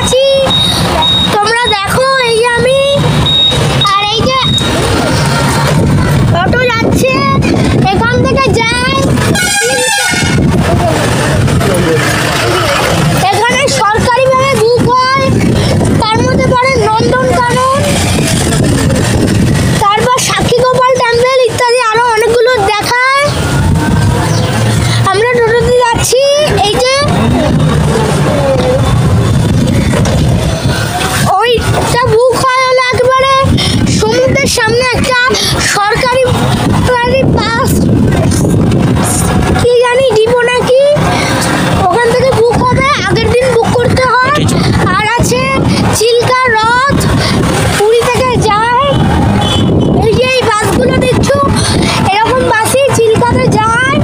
যাচ্ছি, তোমরা দেখো। এই যে আমি, আর এই যে অটো যাচ্ছে, এখান থেকে যায় এখানে সরকারিভাবে বুক হয়, তার মধ্যে পড়ে নন্দনকানন, তারপর সাক্ষীগোপাল টেম্পল ইত্যাদি আরো অনেকগুলো দেখায়। আমরা টোটোতে যাচ্ছি। এই যে ওইটা বুক হয় হলো একেবারে সমুদ্রের সামনে একটা সরকারি বাস, কি জানি ডিপো নাকি, ওখান থেকে বুক হবে, আগের দিন বুক করতে হয়। আর আছে চিল্কা হ্রদ, পুরী থেকে যায়। এই যে এই বাসগুলো দেখছো, এরকম বাসই চিল্কাতে যায়।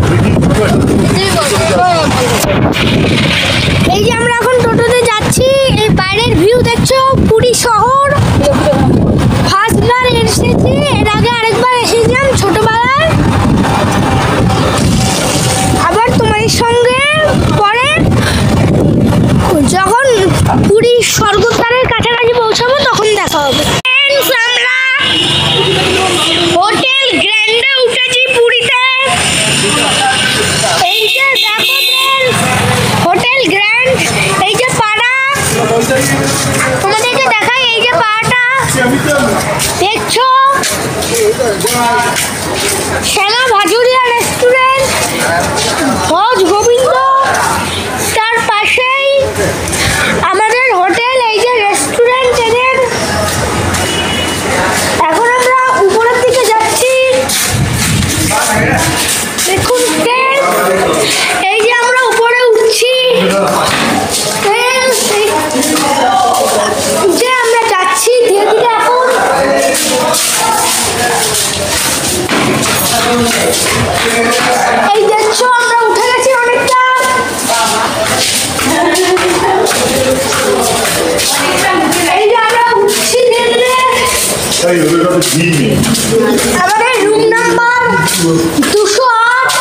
এই যে আমরা এখন টোটোতে যাচ্ছি, এই বাইরের ভিউ দেখছো, পুরী শহর। ফার্স্টবার এসেছি, এর আগে আরেকবার এসেছিলাম ছোটবেলায়, আবার তোমাদের সঙ্গে পরে যখন পুরী স্বর্গদ্বারের কাছাকাছি পৌঁছাবো তখন দেখা হবে। আমরা হোটেল গ্র্যান্ডে উঠেছি পুরীতে। এই যে দেখো হোটেল গ্র্যান্ড, এই যে পাড়া, তোমাদেরকে দেখাই। এই যে পাড়াটা দেখছো, শ্যামা ভাজুরিয়া রেস্টুরেন্ট, ভোজ গোবিন্দ, তার পাশেই আমাদের হোটেল। এই যে রেস্টুরেন্ট এদের। এখন আমরা উপরের দিকে যাচ্ছি, দেখুন ট্রেন। এই যে আমরা উপরে উঠছি, যে আমরা যাচ্ছি ধীরে ধীরে। এখন এই দেখছো আমরা উঠে গেছি অনেকটা। এই যে আমরা উঠছি ধীরে ধীরে। আমাদের রুম নাম্বার 208।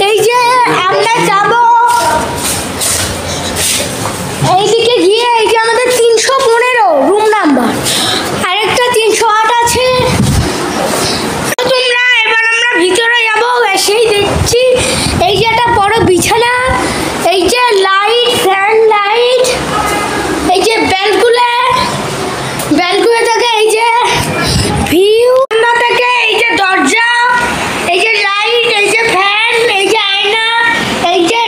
এই যে আমরা যাব এইদিকে গিয়ে, এই যে আমাদের 315 রুম নাম্বার, আরেকটা 308 আছে। তোমরা এবার আমরা ভিতরে যাব, এসেই দেখছি এই যে একটা বড় বিছানা, এই যে লাইট, ফ্যান লাইট, এই যে বেলগুলো থেকে এই যে ভিউ থেকে, এই যে দরজা, এই যে লাইট, এই যে ফ্যান, এই যে আয়না, এই যে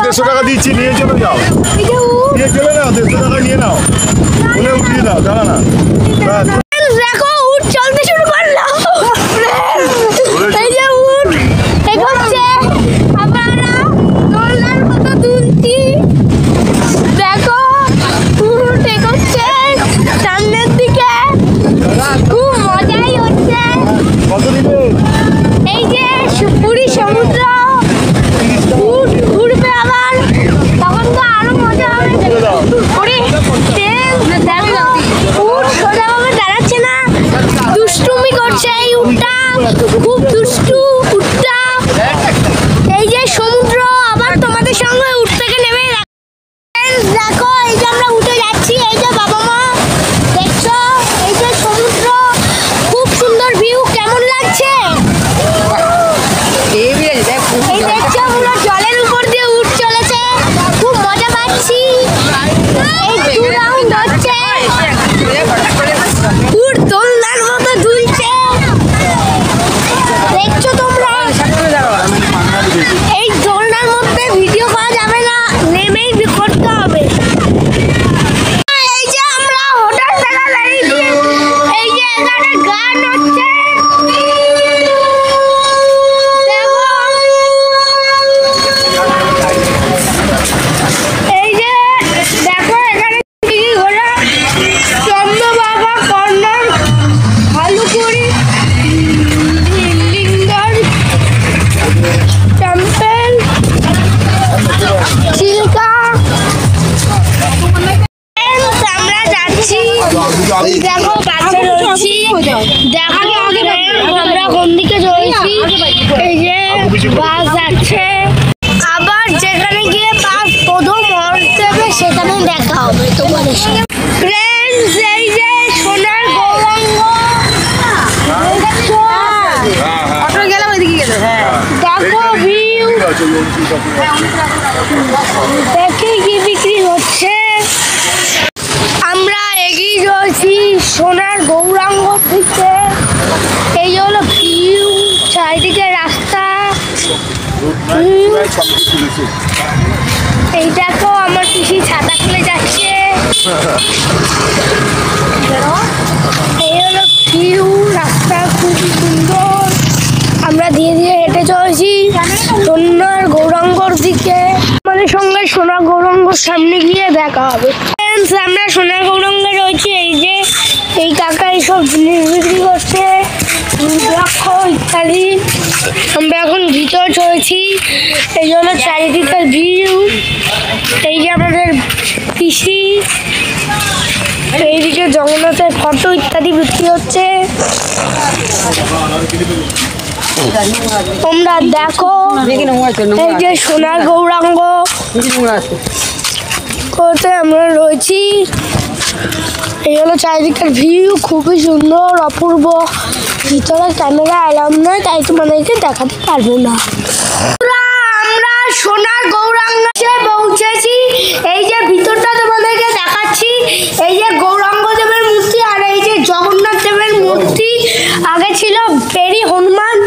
150 টাকা দিচ্ছি, নিয়ে চলে যাও, এই যে উট নিয়ে চলে যাও, 150 টাকা নিয়ে নাও, বলে উঠিয়ে দাও, দাঁড়া না। দেখো উট চলতে শুরু করলো। এই যে উট এগোচ্ছে, আমরা দোলনার মতো দুলছি। দেখো উট এগোচ্ছে সামনের দিকে, খুব মজাই হচ্ছে। কত দিবে? এই যে পুরী সমুদ্র, উট ঘুরবে আবার, তখন তো আরো মজা হবে। ওরে তেল দেখো, উট সোজাভাবে দাঁড়াচ্ছে না, দুষ্টুমি করছে এই উটটা, খুব দুষ্টু উটটা। এই যে সমুদ্র, আবার তোমাদের সঙ্গে উট থেকে নেমে দেখো, এই যে আমরা উঠে যাচ্ছি, এই যে বাবা মা দেখছো, এই যে সমুদ্র, খুব সুন্দর ভিউ, কেমন লাগছে? এই দেখছো পুরো জলের উপর দিয়ে উঠ চলেছে, খুব মজা পাচ্ছি। এই 2 রাউন্ড হচ্ছে, উঠ দোলনার মতো দুলছে, দেখছো তোমরা? এই দোলনার মধ্যে ভিডিও করা যাবে না, নেমেই করতে হবে। এই যে আমরা হোটেল থেকে বেরিয়েছি, এই যে এখানে গান হচ্ছে, এই যে দেখো এখানে কি ঘোড়া, চন্দ্রবাবা কর্নার, ভালুকুড়ি লিঙ্গার টেম্পল, চিল্কা। আমরা যাচ্ছি, দেখো বাসে রয়েছি, দেখো আমরা কোন দিকে রয়েছি। এই যে বাস যাচ্ছে, আবার যেখানে গিয়ে বাস প্রথম হর্ন দেবে সেখানে দেখা হবে তোমাদের সাথে। ফ্রেন্ডস, এই যে সোনার গৌরাঙ্গ, দেখো ভিউ, দেখে কি বিক্রি হচ্ছে। আমরা এগিয়ে যাচ্ছি সোনার গৌরাঙ্গ দিকে, এই হলো ভিউ, চারিদিকে রাস্তা। এই দেখো আমার পিসি ছাতা খুলে যাচ্ছে, এই হলো ভিউ, রাস্তা খুব সুন্দর। আমরা ধীরে ধীরে হেঁটে চলেছি সোনার গৌরাঙ্গর দিকে, আমাদের সঙ্গে সোনার গৌরাঙ্গর সামনে গিয়ে দেখা হবে। আমরা সোনার গৌরাঙ্গে রয়েছি, এই যে এই কাকা এইসব জিনিস বিক্রি করছে, রুদ্রাক্ষ ইত্যাদি। আমরা এখন ভিতরে চলেছি, এই জন্য চারিদিকের ভিউ। এই যে আমাদের পিসি, এইদিকে জগন্নাথের ফটো ইত্যাদি বিক্রি হচ্ছে। তোমরা দেখো এই যে সোনার গৌরাঙ্গ করতে আমরা রয়েছি, এই হলো চারিদিকের ভিউ, খুবই সুন্দর অপূর্ব। ভিতরে ক্যামেরা অ্যালাউ নয়, তাই তোমাদেরকে দেখাতে পারবো না। আমরা সোনার গৌরাঙ্গে পৌঁছেছি, এই যে ভিতরটা তোমাদেরকে দেখাচ্ছি। এই যে গৌরাঙ্গ দেবের মূর্তি, আর এই যে জগন্নাথ দেবের মূর্তি। আগে ছিল বেরি হনুমান।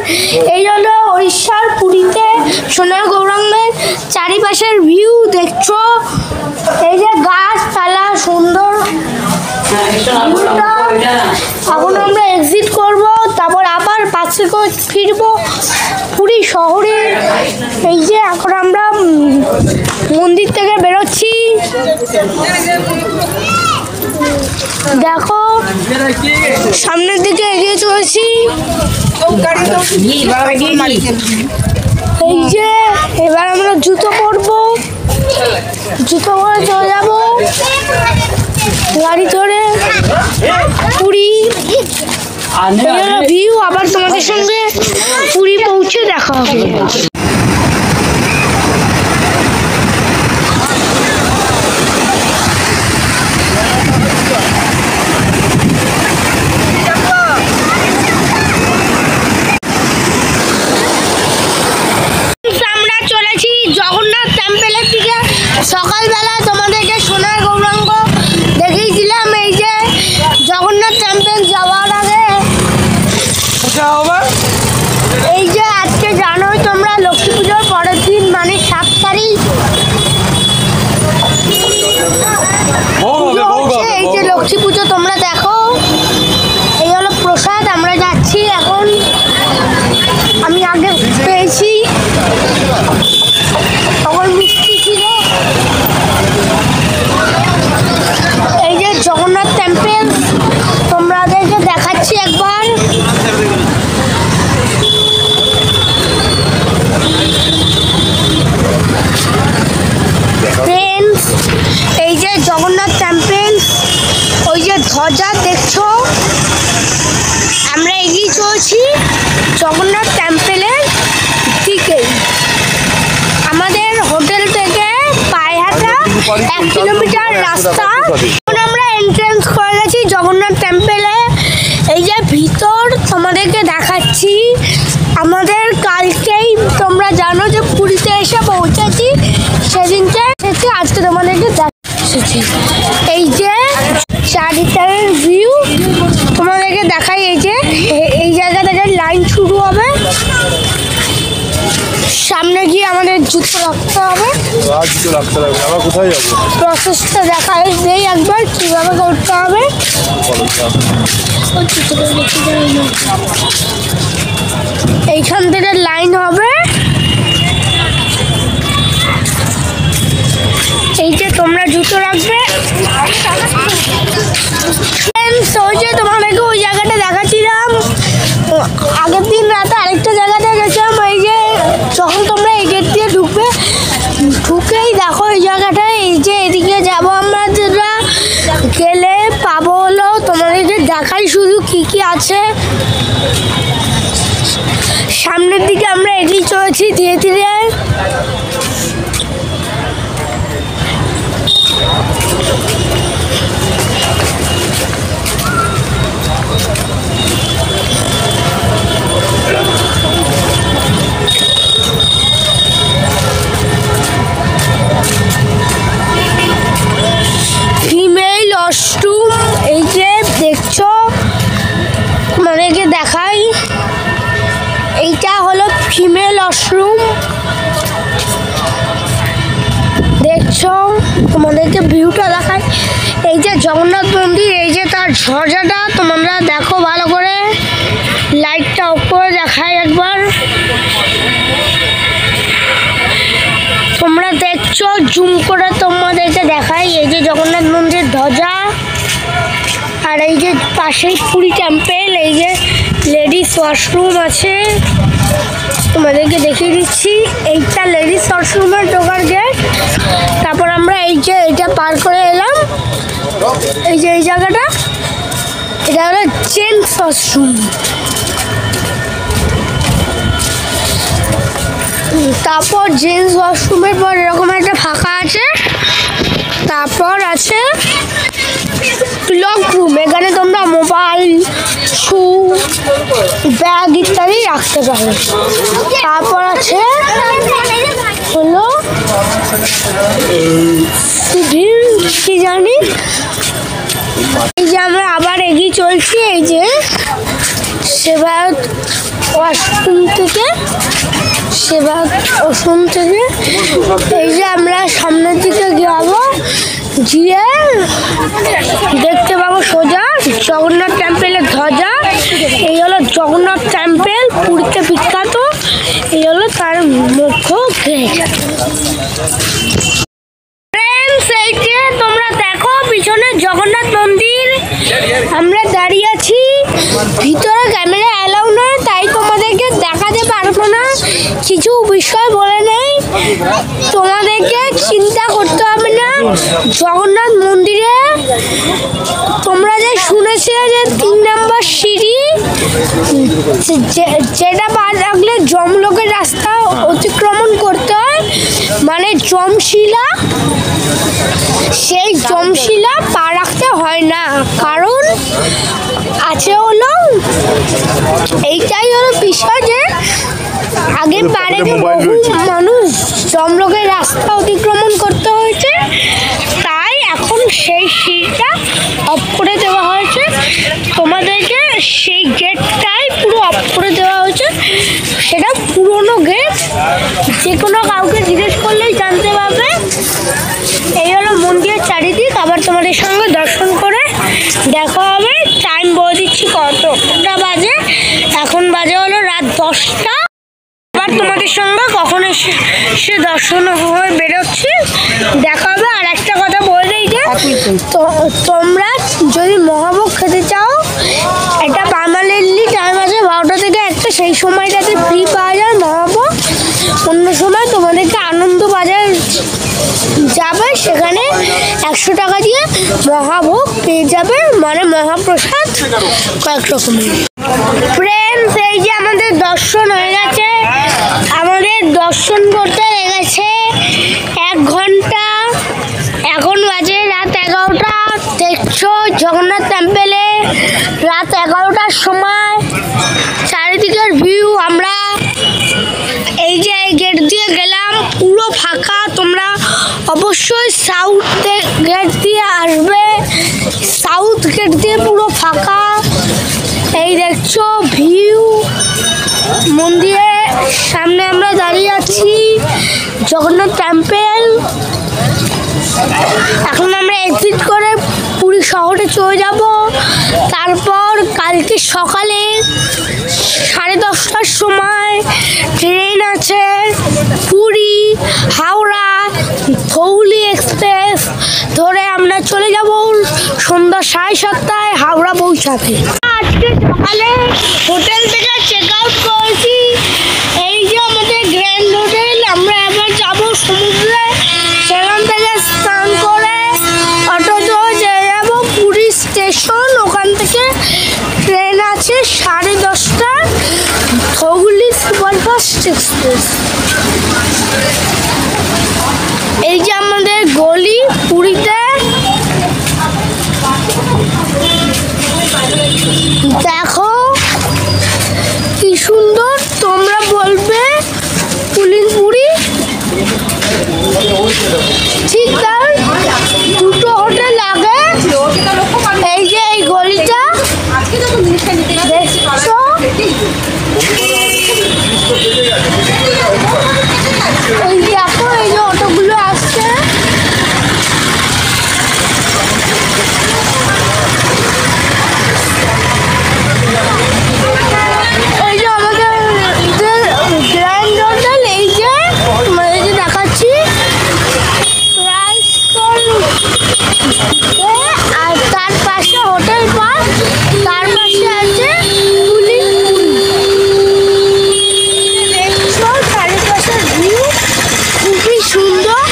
এই হলো উড়িষ্যার পুরীতে সোনার গৌরাঙ্গের চারিপাশের ভিউ দেখছো, এই যে গাছপালা সুন্দর। এখন আমরা এক্সিট করব, তারপর আবার পাশে করে ফিরবো পুরী শহরে। এই যে এখন আমরা মন্দির থেকে বেরোচ্ছি, দেখো সামনের দিকে এগিয়ে চলেছি। এই যে এবার আমরা জুতো পরবো, জুতো পরে চলে যাবো গাড়ি ধরে পুরী। ভিউ, আবার তোমাদের সঙ্গে পুরী পৌঁছে দেখা হবে। আমরা চলেছি জগন্নাথ টেম্পলের দিকে। সকালবেলা তোমাদেরকে সোনার গৌরাঙ্গ দেখিয়েছিলাম। এই যে জগন্নাথ টেম্পল যাওয়ার আগে এই যে আজকে জানোই তোমরা, লক্ষ্মী পুজোর পরের দিন মানে 7 তারিখ ধ্বজা দেখছো। আমরা এগিয়ে চলছি জগন্নাথ টেম্পলের দিকে। আমাদের হোটেল থেকে পায়ে হাঁটা 1 কিলোমিটার রাস্তা। এখন আমরা এন্ট্রেন্স করে গেছি জগন্নাথ টেম্পলে। এই যে ভিতর তোমাদেরকে দেখাচ্ছি। আমাদের কালকেই তোমরা জানো যে পুরীতে এসে পৌঁছেছি, সেদিনকে আজকে তোমাদেরকে দেখাচ্ছি। এই যে চারিটার ভিউ তোমাদেরকে দেখাই। এই যে এই জায়গা থেকে লাইন শুরু হবে, সামনে গিয়ে আমাদের জুতো রাখতে হবে। প্রসেসটা দেখাই দেই একবার কিভাবে করতে হবে। এইখান থেকে লাইন হবে। এই যে তোমরা জুতো রাখবে। তোমাদেরকে ওই জায়গাটা দেখাচ্ছিলাম। আগের দিন রাতে আরেকটা জায়গাতে গেছিলাম। এই যে যখন তোমরা এই গেট দিয়ে ঢুকবে, ঢুকেই দেখো এই জায়গাটায়। এই যে এদিকে যাবো আমরা, যেটা গেলে পাবো হলো তোমাদেরকে দেখাই শুধু কি কি আছে। সামনের দিকে আমরা এগিয়ে চলেছি ধীরে ধীরে। ফিমেল ওয়াশরুম এই যে দেখছো, তোমাদেরকে দেখাই। এইটা হলো ফিমেল ওয়াশরুম দেখছো, তোমাদেরকে ভিউটা দেখাই। এই যে জগন্নাথ মন্দির, এই যে তার ঝর্ণাটা তোমরা দেখো ভালো করে। লাইটটা অফ করে দেখাই একবার। তোমরা দেখছো, জুম করে তোমাদেরকে দেখাই। এই যে জগন্নাথ মন্দির ধ্বজা, আর এই যে পাশেই পুরী টেম্পল। এই যে লেডিস ওয়াশরুম আছে, তোমাদেরকে দেখিয়ে দিচ্ছি। এইটা লেডিস ওয়াশরুমের ঢোকার গেট। তারপর আমরা এই যে এটা পার করে এলাম। এই যে এই জায়গাটা, এটা হলো জেন্টস ওয়াশরুম। তারপর জেন্টস ওয়াশরুমের পর এরকম একটা ফাঁকা আছে। তারপর আছে ক্লক রুম। এখানে তোমরা মোবাইল, শু, ব্যাগ ইত্যাদি রাখতে পারো। তারপর আছে হলো কি জানি। এই যে আমরা আবার এগিয়ে চলছি। এই যে সেবায়ত ওয়াশরুম থেকে, এই যে আমরা সামনের দিকে যাবো, গিয়ে দেখতে পাবো সোজা জগন্নাথ টেম্পলের ধ্বজা। এই হলো জগন্নাথ টেম্পল, পুরীতে বিখ্যাত। এই হলো তার মুখ্য গেট। এই যে তোমরা দেখো পিছনে জগন্নাথ মন্দির। আমরা দাঁড়িয়ে আছি, ভিতরে ক্যামেরা অ্যালাউ নয়, তাই তোমাদেরকে দেখাতে পারবো না। কিছু বিষয় বলে নেই, তোমাদেরকে চিন্তা করতে হবে না। জগন্নাথ মন্দিরে তোমরা যে শুনেছিলে যে 3 নম্বর সিঁড়ি, যেটা পা রাখলে যমলোকের রাস্তা অতিক্রমণ করতে হয়, মানে যমশিলা, সেই যমশিলা পা রাখতে হয় না। কারণ আছে হলো এইটাই হলো বিষয় যে আগে পারে বহু মানুষ যমলোকের রাস্তা অতিক্রমণ করতে হয়েছে, তাই এখন সেই সিঁড়িটা অফ করে দেওয়া হয়েছে। তোমাদেরকে সেই গেটটাই পুরো অফ করে দেওয়া হয়েছে। সেটা পুরনো গেট, যে কোনো কাউকে জিজ্ঞেস করলেই জানতে পারবে। এই হলো মন্দিরের চারিদিক। আবার তোমাদের সঙ্গে দর্শন করে দেখা হবে। টাইম বলে দিচ্ছি কতটা বাজে। এখন বাজে হলো রাত 10টা। আবার তোমাদের সঙ্গে কখন এসে দর্শন হয়ে বেরোচ্ছি, দেখা হবে। আর একটা কথা বলে দিই যে তোমরা যদি মহাভোগ খেতে চাও, এটা পার্মানেন্টলি টাইম আছে 12টা থেকে 1টা। সেই সময়টাতে ফ্রি পাওয়া যায় মহাভোগ। অন্য সময় তোমাদেরকে আনন্দবাজার যাবে সেখানে 100 টাকা দিয়ে মহাভোগ পেয়ে যাবে, মানে মহাপ্রসাদ কয়েক রকমের। ফ্রেন্ডস, এই যে আমাদের দর্শন হয়ে গেছে, আমাদের দর্শন করতে লেগেছে 1 ঘন্টা। এখন বাজে রাত 11টা। দেখছো জগন্নাথ টেম্পেলে রাত 11টার সময় চারিদিকের ভিউ। আমরা এই যে এই গেট দিয়ে গেলাম, পুরো ফাঁকা। তোমরা অবশ্যই সাউথ গেট দিয়ে আসবে, সাউথ গেট দিয়ে পুরো ফাঁকা। এই দেখছো ভিউ, মন্দিরের সামনে আমরা দাঁড়িয়ে আছি, জগন্নাথ টেম্পেল। এখন আমরা এক্সিট করে পুরী শহরে চলে যাব। তারপর কালকে সকালে 10:30টার সময় ট্রেন আছে, পুরী হাওড়া ধৌলি এক্সপ্রেস ধরে আমরা চলে যাব সন্ধ্যা 7:30টায় হাওড়া পৌঁছাতে। আজকে সকালে হোটেল থেকে চেক আউট করেছি। এই যে আমাদের গ্র্যান্ড হোটেল। আমরা এবার যাব সমুদ্রে, সেখান থেকে স্নান করে অটো ধরে চলে যাব পুরী স্টেশন। ওখান থেকে ট্রেন আছে 10:30টায়, ধৌলি সুপারফাস্ট এক্সপ্রেস। এই যে আমাদের গলি পুরীতে, দেখো কি সুন্দর। তোমরা বলবে পুরী ঠিক তার 2টো হোটেল আগে। এই যে এই গলিটা দেখছো, এই দেখো এই যে অটোগুলো আসছে। এই যে আমাদের গ্র্যান্ড হোটেল, এই যে তোমাদেরকে দেখাচ্ছি। আর তার পাশে হোটেল পার্ক, তার পাশে আছে চারিপাশের ভিউ খুবই সুন্দর।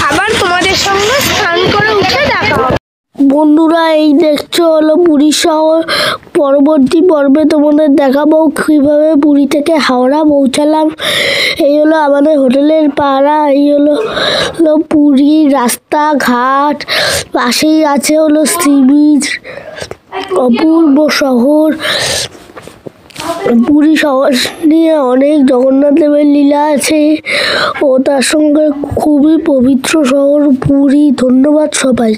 আবার তোমাদের সঙ্গে স্নান করে উঠে দেখা হবে। বন্ধুরা, এই দেখছো হলো পুরী শহর। পরবর্তী পর্বে তোমাদের দেখাবো কীভাবে পুরী থেকে হাওড়া পৌঁছালাম। এই হলো আমাদের হোটেলের পাড়া, এই হলো পুরীর রাস্তাঘাট, পাশেই আছে হলো সি বিচ, অপূর্ব শহর। পুরী শহর নিয়ে অনেক জগন্নাথ দেবের লীলা আছে ও তার সঙ্গে খুবই পবিত্র শহর পুরী। ধন্যবাদ সবাই।